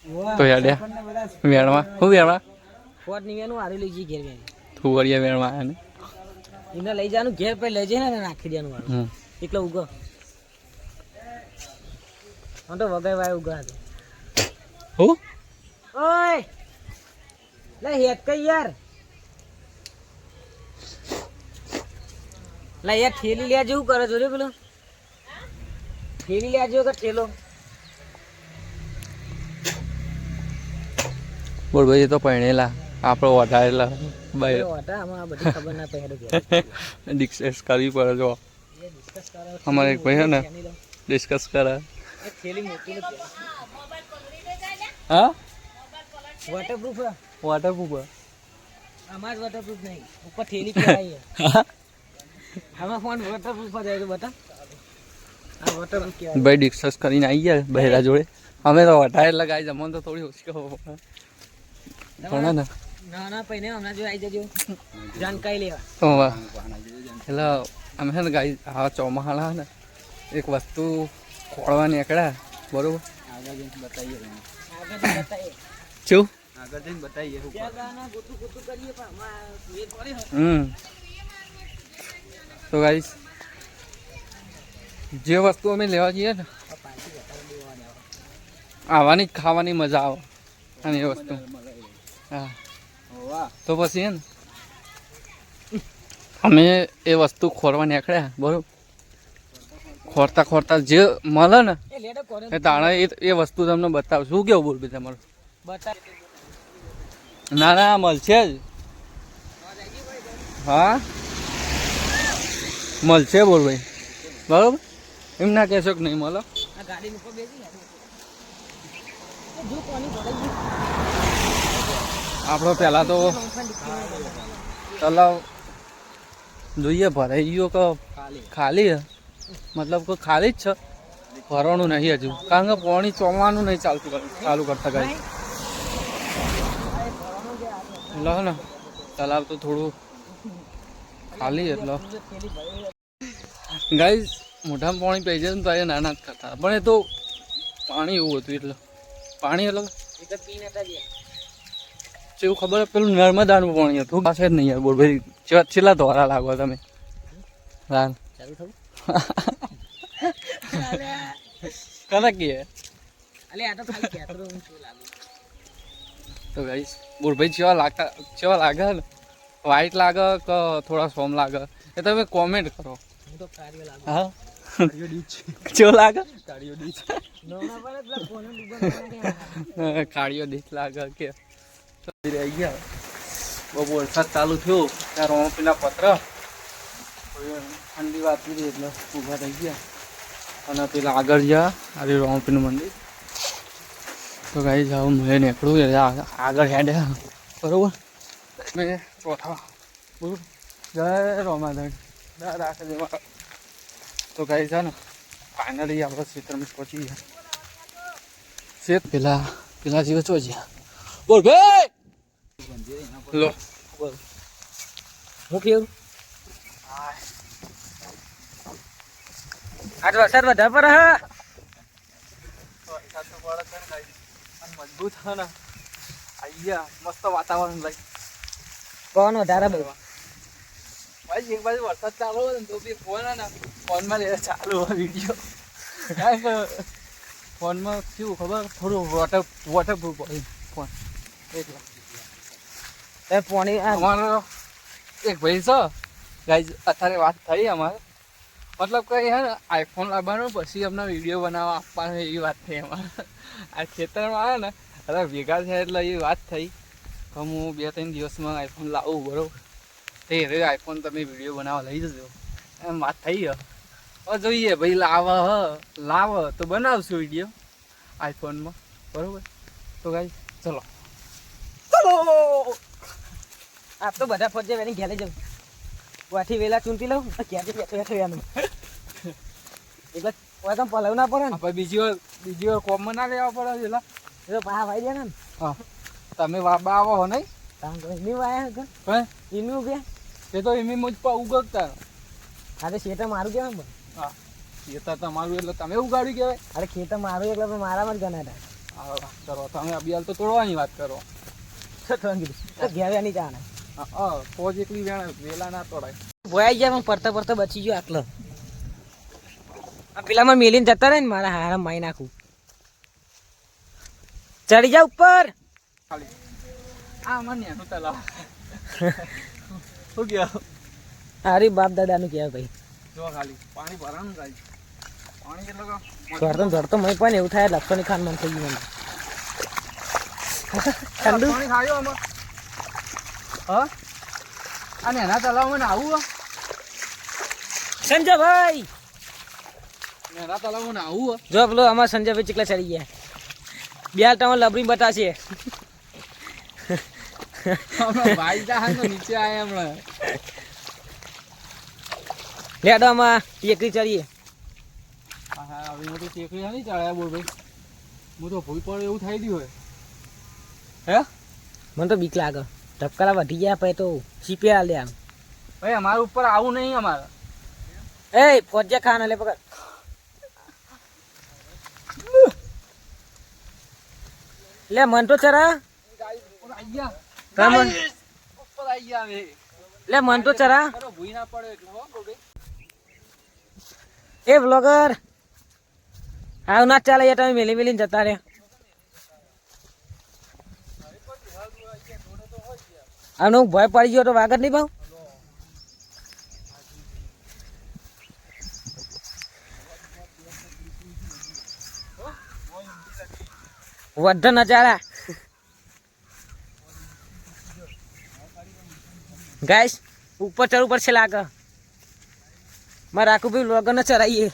તો યાડ્યા વેણમાં શું વેણમાં ફોટ ની વેનું હારી લઈ જઈ ઘેર વેણ થુવરિયા વેણમાં આવ્યા ને એને લઈ જવાનું ઘેર પછી લઈ જઈને નાખી દેવાનું વાળું એટલે ઉગો હું તો વગાઈ વાય ઉગા હતો હું ઓય લે હેત કઈ યાર લે યાર થેલી લે જેવું કરે છો રે પેલો થેલી લે જેવો કે ઠેલો બોલ ભાઈ એ તો પરણેલા આપણો વધારેલા ભાઈ ઓટા આમાં બધી ખબર ના પડે ડિસ્કસ કરવી પડે જો અમારે એક ભાઈ છે ને ડિસ્કસ કરે એક થેલી મોટી ને હા વોટરપ્રૂફ વોટરપ્રૂફ આમાં જ વોટરપ્રૂફ નહીં ઉપર થેલી પહેરાઈ આમાં ફોન વોટરપ્રૂફ જ આવ્યો બતા આ વોટરપ્રૂફ કહેવાય ભાઈ ડિસ્કસ કરીને આવી ગયા બહેરા જોડે અમે તો વધારે લગાવી જમણ તો થોડી ઓછી ખબર પડે ને ના ના પૈને હમણાં જો આવી જજો જાણકારી લેવા એટલે અમે છે ને ગાઈ આ ચોમાહાળા ને એક વસ્તુ ખોળવા નીકળ્યા બરોબર આગળ જઈને બતાવીએ શું આગળ જઈને બતાવીએ તો ગાઈસ જે વસ્તુ અમે લેવા જઈએ ને આવવાની જ ખાવાની મજા આવે અને એ વસ્તુ હા તો પછી હે ને અમે એ વસ્તુ ખોરવા નીકળ્યા બરોબર ખોરતા ખોરતા જે મળે ને એ તાણે એ વસ્તુ તમને બતાવ શું કેવું બોલ બી તમારું ના ના મળશે જ હા મળશે બોલ ભાઈ બરોબર એમ ના કહેશો કે નહીં મળો આપણો પહેલાં તો તલાવ જોઈએ ભરાઈ ગયો કે ખાલી મતલબ કે ખાલી જ છે ભરવાનું નહીં હજુ કારણ કે પાણી ચોમવાનું નહીં ચાલુ કરતા ગાય એટલે ને તલાવ તો થોડું ખાલી એટલે ગાય મોઢામાં પાણી પી જાય ને તો એ નાના જ કરતા પણ એ તો પાણી એવું હતું એટલે પાણી એટલે એવું ખબર પેલું નર્મદાનું પાણી હતું પાસે જ નહીં યાર બોલ ભાઈ છેલ્લા ધોરા લાગો તમે રાન કને કે તો ગાઈસ બોલ ભાઈ ચેવા લાગે ને વ્હાઈટ લાગે કે થોડા સોમ લાગે એ તમે કોમેન્ટ કરો હા કેવો લાગે કાળિયો ડીચ લાગે કે રહી ગયા બહુ વરસાદ ચાલુ થયો ત્યાં રોમપીના પત્ર ઠંડી વાત કરી એટલે ઊભા થઈ ગયા અને પેલા આગળ જ્યાં આવી રોમપીનું મંદિર તો ગાઈ જાવ મેં નીકળું એટલે આગળ હેડ્યા બરોબર મેં ચોથા બરોબર જય રોમાધણ રાખે દેવા તો ગાઈ છે ને ફાઇનલી આપણે ક્ષેત્રમાં પહોંચી ગયા શેત પેલા જીવે ચોજ્યા બોલ ભાઈ લો બોલ હું કેવું આજ વરસાદ વધારે પડે હા વરસાદ તો પડે છે ને અને મજબૂત છે ને આયા મસ્ત વાતાવરણ લઈ કોણ વધારે ભાઈ ભાઈ એક બાજુ વરસાદ ચાલુ હોય ને તો બી ફોન ને ફોનમાં લે ચાલુ હોય વિડીયો કારણ કે ફોનમાં કેવું ખબર થોડું વોટરપ્રૂફ હોય ફોન એટલે પાણી અમારો એક ભાઈ છે ગાઈઝ અત્યારે વાત થઈ અમારે મતલબ કે હે ને આઈફોન લાવવાનું પછી અમને વિડીયો બનાવવા આપવાનો એવી વાત થઈ અમારે આ ખેતરમાં આવે ને અરે ભેગા થયા એટલે એવી વાત થઈ કે હું 2-3 દિવસમાં આઈફોન લાવું બરાબર તે આઈફોન તમે વિડીયો બનાવવા લઈ જજો એમ વાત થઈ હવે જોઈએ ભાઈ લાવ તો બનાવશું વિડીયો આઈફોનમાં બરાબર તો ગાઈઝ ચલો આપ તો બધા ફરજે વેની ઘેરે જવું વાથી વેલા ચૂંટી લઉં ક્યાંથી બેઠો એનું એટલે કોઈ પલાવ ના પડે ને આપણે બીજી વાર કોમમાં ના લેવા પડે પેલા એ તો પા વાઈ દે ને હા તમે વાબા આવો હો નહીં એની વાયા હે એનું ઉગ્યા એ તો એમની મુજ પર ઉગકતા હા તો ખેતર મારું કેવાય હા ખેતર તમારું એટલે તમે ઉગાડ્યું કહેવાય અરે ખેતર મારું એટલે મારામાં જ ગણાતા આ વાત કરો તમે અબિયાલ તો તોડવાની વાત કરો. તો કીધું તો ઘેર નહીં જવાના. ફોજ એકલી વેલા ના તોડાય. ભોયાઈ ગયા પણ પડતા પડતા બચી ગયો આટલો. આ પેલામાં મેલીને જતા રહે ને મારા હારા મારી નાખું. ચડી જા ઉપર. ખાલી આ મને નું તલાવ શું ગયા હારી બાપ દાદાનું કહેવાય ભાઈ. જો ખાલી પાણી ભરાનું થાય. પાણી કેટલો ધરતો મેં પણ એવું થાય લક્ષોની ખાન મન થઈ ગયું મને. ઠંડુ પાણી ખાયો આમાં. હા અને એના તલાવમાં આવું સંજયભાઈ એના તલાવમાં આવું જો પેલો અમારા સંજયભાઈ ચીકલા ચડી ગયા. બે ટાઈમ લબરી બતાશે. ભાઈ જા તો નીચે આયા હમણાં. લેડોમાં ટેકરી ચડીએ. હા હવે મોટી ટેકરી નહીં ચડાયા બોલ ભાઈ. હું તો ભૂલ પડે એવું થઈ ગયું હોય. હે મને તો બીક લાગે. ધબકારા વધી ગયા પછી તો સીપીઆર લે આમ. ભાઈ અમારા ઉપર આવું નહીં અમારે. એ ફોજ્યા ખાન લે પકડ. લે મન તો ચરા. ઉપર આઈ ગયા હવે. લે મન તો ચરા. ભૂઈ ના પડે એટલે હો બોલ ભાઈ. એ વ્લોગર આવ ના ચાલે યાર તમે મેલી મેલીને જતા રે. આનો ભય પડી ગયો તો વાગત નહીં ભાવ. વઢ નજારા ગાઈસ ઉપર ચડવું પડશે લાગે. મારે રાખું ભાઈ વ્લોગર ને ચરાઈએ.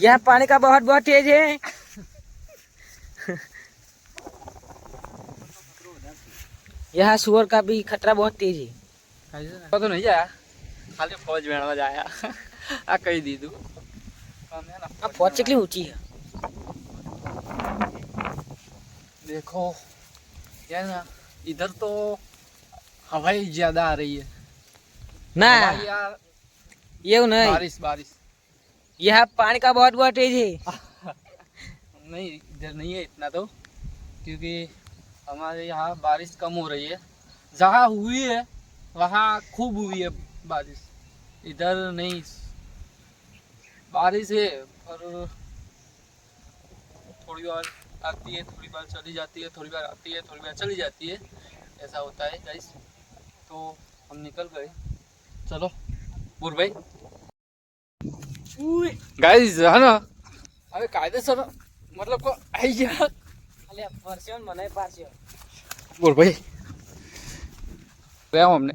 यहाँ पानी का बहुत बहुत तेज है. यहाँ सुअर का भी खतरा बहुत तेज है. તો નહીં જાય ખાલી ફોજ વેણવા જ આયા. આ કહી દીધું. આ फौज कितनी ऊंची है. देखो यार ना इधर तो हवाई ज्यादा आ रही है. ना हवा यार ये नहीं. बारिश बारिश यहाँ पानी का बहुत बहुत तेज है. नहीं इधर नहीं है इतना तो क्योंकि हमारे यहाँ बारिश कम हो रही है. जहाँ हुई है वहाँ खूब हुई है बारिश. इधर नहीं बारिश है और थोड़ी बार आती है थोड़ी बार चली जाती है थोड़ी बार आती है थोड़ी बार चली जाती है. ऐसा होता है गाइस. तो हम निकल गए. चलो बुर भाई गाइस है ना હવે કાયદેસર મતલબ કો આવી ગયા. અલે પરસ્યો ને મને પારસ્યો. બોલ ભાઈ ગયા અમને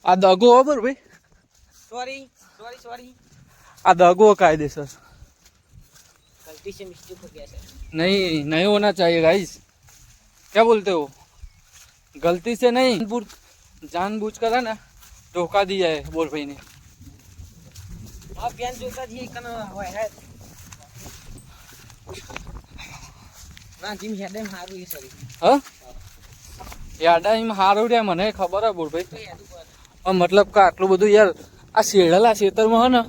આ દગો હો બોલ ભાઈ. Sorry sorry sorry. આ દગો કાયદેસર गलती से मिस्टेक हो गया सर. नहीं नहीं होना चाहिए गाइस. क्या बोलते हो गलती से नहीं जानबूझ कर है ना धोखा दिया है बोल भाई ने. आप बेन जोता जी कन है ના જીમ હેડે હારું એ સરી. હા યાડા એમ હારું રે મને ખબર હે બોલ ભાઈ. મતલબ કે આટલું બધું યાર આ શેડલા ખેતરમાં હે ને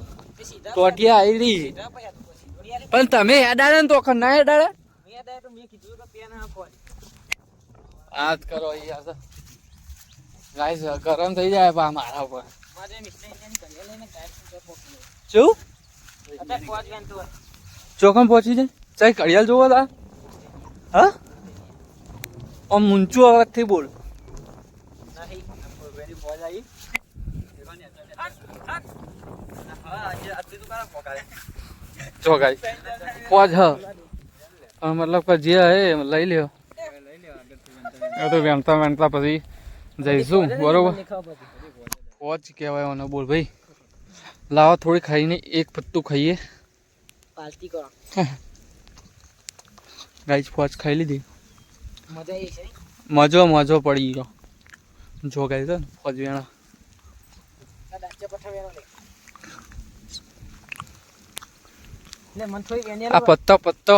ટોટિયા આવી રહી. પણ તમે હેડાડે ને તો ના હેડાડે. આ જ કરો યાર ગાઈસ ગરમ થઈ જાય પા મારા ઉપર. શું ચોકમ પહોંચી જાય ચાઈ કડિયાલ જોવો તા. હા આમ ઊંચું અવાજથી બોલ. જો ગાઈ પહોંચ હ મતલબ કે જે હે લઈ લ્યો. એ તો વેણતા વેણતા પછી જઈશું બરોબર. પહોંચ કહેવાય મને બોલ ભાઈ. લાવો થોડી ખાઈને એક પત્તું ખાઈએ. પાલતી કરો ગાઈસ ફોજ ખાઈ લીધી. મજા આવી છે. મજો મજો પડી ગયો. જો ગાઈસ ને ફોજ વેણા દાચે પઠાવેનો લે મન થોઈ વેને આ પત્તો પત્તો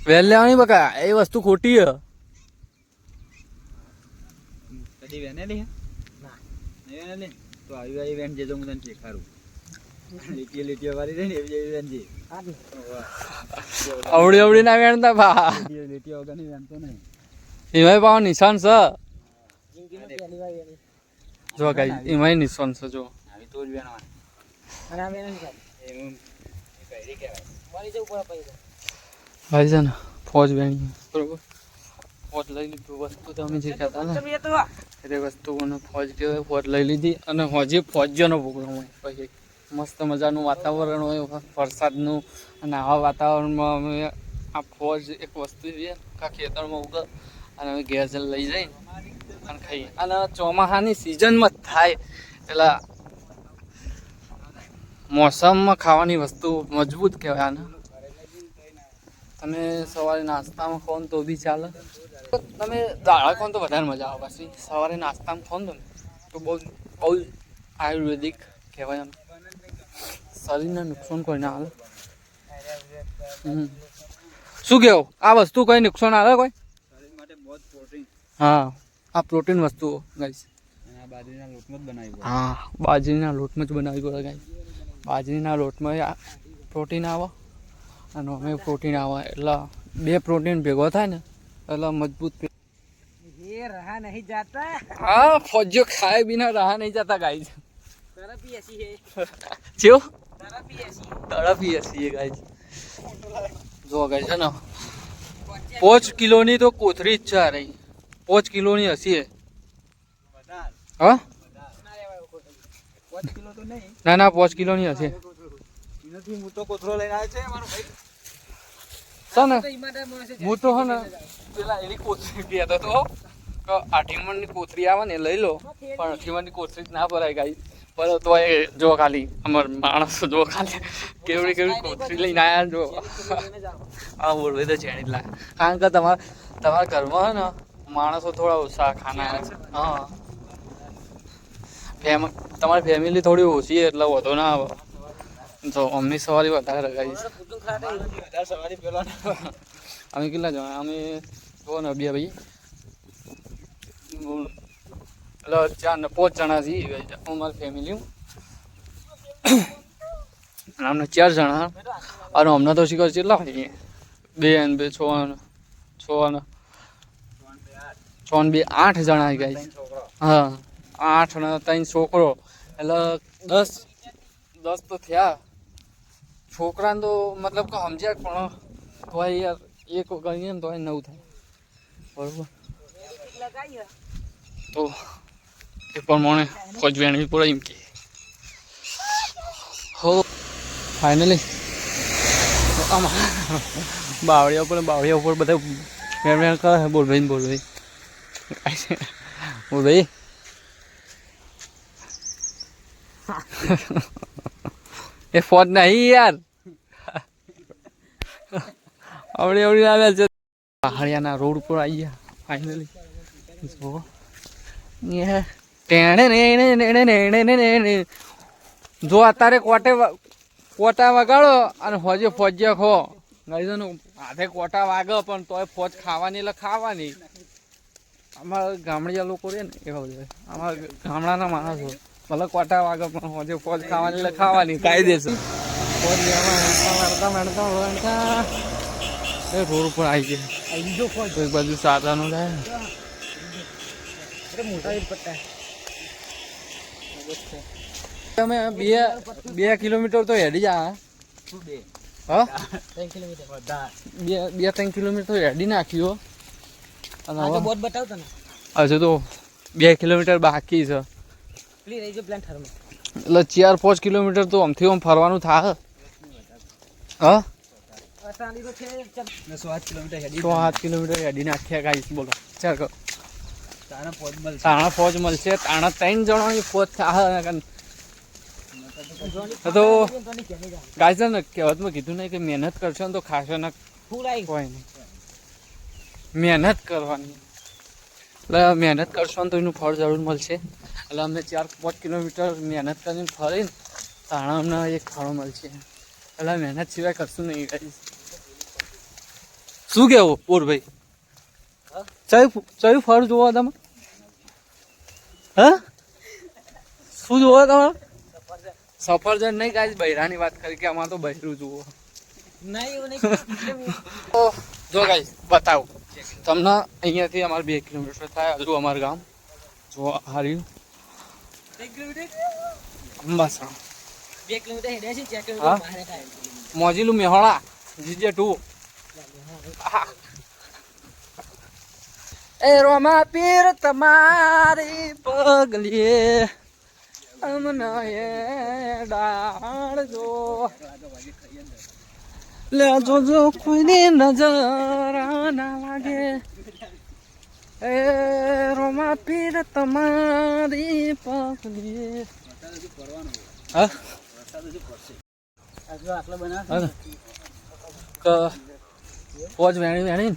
વેલ લેવાની બકા એ વસ્તુ ખોટી હે. બધી વેનેલી હે ના. નહીં વેનેલી તો આવી વેન જે તો હું તને શીખાડું લીટીઓ વાળી રહી ને એવી વેન જે આ જ ને. અવળી અવળી ના વેણતા ભા લીટીઓ વગરની વેન તો નહીં એમાં પાવ નિશાન છે જિંદગીમાં પહેલી વાર વેણી. જો ગાઈસ એમાં નિશાન છે જો આવી તો જ વેણવા અને આ વેણી ખાધી. એમ એ કઈ કહેવાય મળી જવું પડે પૈસા. ભાઈ છે ને ફોજ વેણી બરોબર ફોજ લઈ લીધું વસ્તુ તમે જે કહેતા ને તમે એ તો એ વસ્તુઓને ફોજ કહેવાય ફોજ લઈ લીધી અને હજી ફોજનો પ્રોગ્રામ હોય પછી મસ્ત મજાનું વાતાવરણ હોય વરસાદનું અને આવા વાતાવરણમાં અમે આ ફોજ એક વસ્તુ છે કે ખેતરમાં ઉગે અને અમે ઘેર જઈને લઈ જઈને અને ખાઈએ અને ચોમાસાની સિઝનમાં જ થાય એટલે મોસમમાં ખાવાની વસ્તુ મજબૂત કહેવાય આને તમે સવારે નાસ્તામાં ખાઓ ને તો બી ચાલે તમે દાળા ખાઓ ને તો વધારે મજા આવે પછી સવારે નાસ્તામાં ખાઓ ને તો બહુ બહુ આયુર્વેદિક કહેવાય એમ શરીરને નુકસાન કોઈ ના આવે શું કેવું આ વસ્તુ કોઈ નુકસાન આવે કોઈ શરીર માટે બહુ જ પ્રોટીન હા આ પ્રોટીન વસ્તુઓ ગાઈસ અને આ બાજરીના લોટમાં જ બનાવી પડે હા બાજરીના લોટમાં જ બનાવી પડે ગાઈસ બાજરીના લોટમાં પ્રોટીન આવે અને અમે પ્રોટીન આવે એટલે બે પ્રોટીન ભેગો થાય ને એટલે મજબૂત ये रहा नहीं जाता હા ફોજો ખાए बिना रहा नहीं जाता गाइस तरफ ही ऐसी है क्यों तरफ ही ऐसी है તડપ ही ऐसी है गाइस જો ગાइस है ना 5 કિલોની તો કોથરી જ છે આ રહી 5 કિલોની હસી હે વધારે હા ના લેવાય કોઈ. 5 કિલો તો નહીં ના ના 5 કિલોની હશે એનાથી મોટો કોથળો લઈને આવે છે મારો ભાઈ છે ને તો ઈમાનદાર માણસ છે. હું તો હે ને પેલા એની કોથરી કહેતો તો કે અઠીમણની કોથરી આવે ને એ લઈ લો પણ અઠીમણની કોથરી જ ના ભરાય ગાઈ પર તો એ જો ખાલી અમાર માણસો જો ખાલી કેવડી કેવડી કોથરી લઈને આયા જો લઈને જાઓ. હા બોલવે તો ચેણી જ લાગે કારણ કે તમારા ઘરમાં હે ને માણસો થોડા ઓછા ખાના હા તમારી ફેમિલી થોડી ઓછી એટલે વધુ ના આવે તો અમની સવારી વધારે રખાઈશ મારો કુટુંબ ખાતે વધારે સવારી પેલો અમે કેટલા જણા અમે જો ને બે ભાઈ એટલે 5 જણા છીએ હું મારી ફેમિલી અને અમને 4 જણા અને અમને તો શીખર કેટલા હોય 2 અને 2 6 અને 8 જણા ગાઈસ હા 8 અને 3 છોકરો એટલે 10 તો થયા છોકરાને તો મતલબ કે સમજ્યા પણ તોય યાર એક ગણીએ ને તોય 9 થાય બરોબર લગાઈએ તો એ પ્રમાણે ફોજ વેણવી પડે એમ કે હો ફાઇનલી આમાં બાવળિયા ઉપર બધા વેણ વેણ કરે બોલ ભાઈ એ ફોજ નહીં યાર આવડી આવ્યા છે પહાડિયાના રોડ ઉપર આવી ગયા ફાઇનલી જો જો અત્યારે કોટા વગાડો અને હોજે ફોજ્યા ખો ગાઈઝોનું હાથે કોટા વાગે પણ તોય ફોજ ખાવાની એટલે ખાવાની અમારા ગામડિયા લોકો રે ને એવા બધા અમારા ગામડાના માણસો ભલે કોટા વાગે પણ હોજે ફોજ ખાવાની એટલે ખાવાની કાયદેસર ફોજ મેળતા એ રોડ ઉપર આવી ગયા બીજો ફોજ એક બાજુ સાધાનો જાય અરે મોટા ઈદ પટ્ટા તમે 2 કિલોમીટર તો હેડી જા હા 3 કિલોમીટર વધારે 2-3 કિલોમીટર હેડી નાખ્યો અને આ તો હવે બોટ બતાવતો ને હજુ તો 2 કિલોમીટર બાકી છે પ્લીઝ રહી જો પ્લાન થરમાં એટલે 4-5 કિલોમીટર તો આમથી આમ ફરવાનું થાય હા અસાની તો છે ચાલ 7 કિલોમીટર હેડી 7 કિલોમીટર હેડી નાખ્યા ગાઈસ બોલો ચાલ કહો તારા ફોજ મળશે તાણા ફોજ મળશે તાણા 3 જણાની ફોજ થાય તો ગાઈસ ને કહેવતમાં કીધું નહીં કે મહેનત કરશો ને તો ખાશો ને ફૂલ આવી કોઈ નહીં મહેનત કરવાની એટલે મહેનત કરશો ને તો એનું ફળ જરૂર મળશે એટલે અમને 4-5 કિલોમીટર મહેનત કરીને ફરીને તાણા અમને એક ફળ મળશે એટલે મહેનત સિવાય કરશું નહીં ગાઈસ શું કેવું પૂરભાઈ ચયું ફળ જોવા તમે હા શું જોવો તમે સફરજન નહીં ગાઈસ બૈરાની વાત કરી કે આમાં તો બૈરું જુઓ નહીં એવું નહીં તો જો ગાઈસ બતાવું તમને અહીંયાથી અમારે 2 કિલોમીટર થાય હજુ અમારું ગામ જો હાર્યું 1 કિલોમીટર અંબાસણ 2 કિલોમીટર હેડ્યા છે 4 કિલોમીટર હા? બહાર થાય મોજીલું મેહોણા જીજે 2 એ રોમા પીર તમારી પગલીએ અમના એ ડાળ જો લે જો કોઈની નજર ના લાગે એ રોમા પીર તમારી પગલીએ હા આટલો બનાવ તો પોચ વેણી વેણી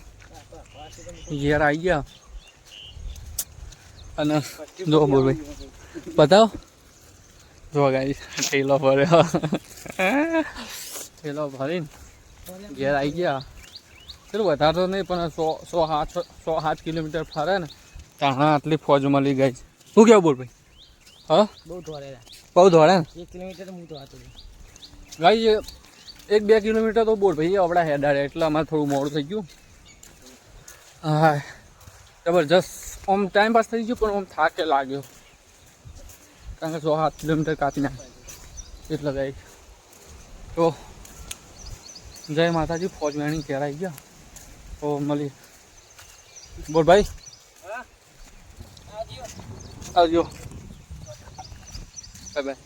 ઘેર આવી ગયા અને જો બોલ ભાઈ બતાવો જો ગાઈ ઠેલો ભર્યો ઠેલો ભરીને ઘેર આવી ગયા પેલું વધારે તો નહીં પણ 100-7 કિલોમીટર ફરે ને ત્યાં આટલી ફોજ મળી ગઈ શું કેવું બોલ ભાઈ હા બહુ દોડેલા બહુ દોડે ને 1 કિલોમીટર હું તો હતો ગાઈ 1-2 કિલોમીટર તો બોલ ભાઈ આપણા હેડાડે એટલે અમારે થોડું મોડું થઈ ગયું હા જબરજસ્ત આમ ટાઈમ પાસ થઈ ગયો પણ આમ થાકે લાગ્યો કારણ કે 100-7 કિલોમીટર કાપી નાખે એટલે ગાઈ તો જય માતાજી ફોજ વેણી ઘેર આવી ગયા તો મળી બોલ ભાઈ આવજો બાય બાય